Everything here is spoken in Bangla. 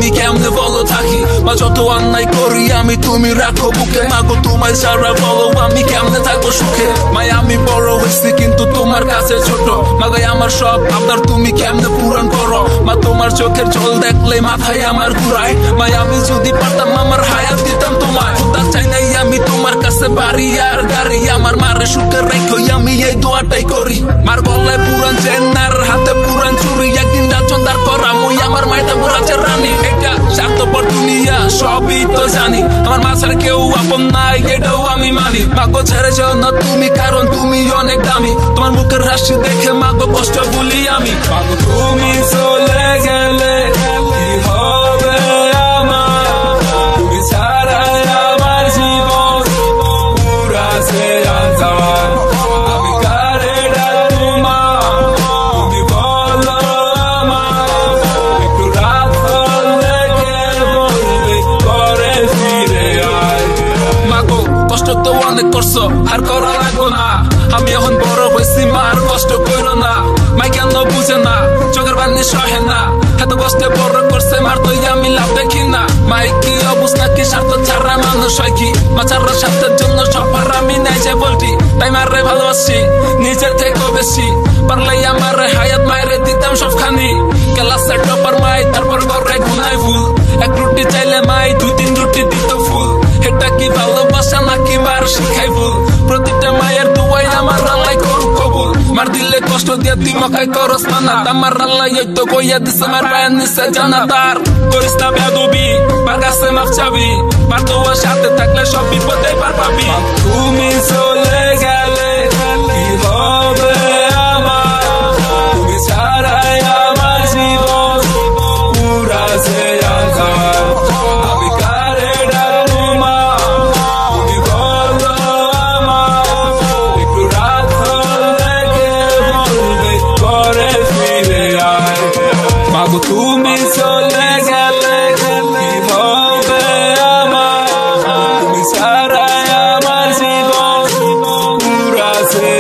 আমি কেমনে বলো থাকি মা যত অন্যায় করি আমি তুমি রাখো বুকে মাগো তোমায় ছাড়া বলো আমি কেমনে থাকবো সুখে মায় আমি বড় হয়েছি কিন্তু তোমার কাছে ছোট মাগাই আমার সব আপনার তুমি কেমনে পূরণ করো মা তোমার চোখের জল দেখলে মাথায় আমার ঘুরায় মায় আমি যদি পারতাম আমার হায়াত দিতাম তোমায় খোদা চাই নাই আমি তোমার কাছে বাড়ি আর গাড়ি আমার মারে সুখে রেখো আমি এই দোয়াটাই করি মার গলায় পুরান চেন আর হাতে পুরান চুরি একদিন রাজদার করা মই আমার মাইটা বুড়াচ্ছে রানী এটা স্বার্থপর দুনিয়া সবই তো জানি আমার মা ছাড়া কেউ আপন নাই এটাও আমি মানি মাগো ছেড়ে যাও না তুমি কারণ তুমি অনেক দামি তোমার মুখের হাসি দেখে মাগো কষ্ট ভুলি আমি মাগো তুমি চলে গেলে কি হবে আমার তুমি ছাড়া আমার জীবন পুরাছে আন্ধার আমি কারে ডাকবো মা তুমি বলো আমার একটু রাত হলে কে বলবে করে ফিরে আয় মাগো কষ্ট তো অনেক করছো আর করা লাগবো না আমি এখন বড় হয়েছি মার কষ্ট করো না মাই কেন বুঝে না চোখের পানি সহে না এত কষ্টে বড় করছে মার তো আমি লাভ দেখি না মাই কি অবস্থা কি স্বার্থ ছাড়া মানুষ হয় কি মা ছাড়া স্বার্থের জন্য সবার আমি নাই যে বলটি তাই মারে ভালোবাসি নিজের থেকেও বেশি পারলে আমার হায়াত মায়ের দিতাম সবখানি ক্লাসে টপার মাই তারপর ঘরে ঘুমাই ভুল এক রুটি চাইলে মাই 2-3 রুটি দিত ফুল এটা কি ভালোবাসা নাকি মার শিখাই ভুল প্রতিটা মায়ের দুয়াই আমার আল্লাহ করুক কবুল মার দিলে কষ্ট দিয়ে তুই মাখাই করস মানা আমার আল্লাহ এই তো কইয়া দিছে মার পায়ের নিচে জানাতার করিস না বেয়াদবি মার কাছে মাফ চাবি মার দোয়ার সাথে থাকলে সব বিপদে পার পাবি তুমি চলে গেলে কি হবে আমার তুমি ছাড়াই আমার জীবন পুরাছে আন্ধার আমি কারে ডাকবো মা তুমি বলো আমার একটু রাত হলে কে বলবে করে ফিরে আয় মাগো তুমি চলে গেলে কি হবে আমার তুমি ছাড়াই আমার জীবন পুরাছে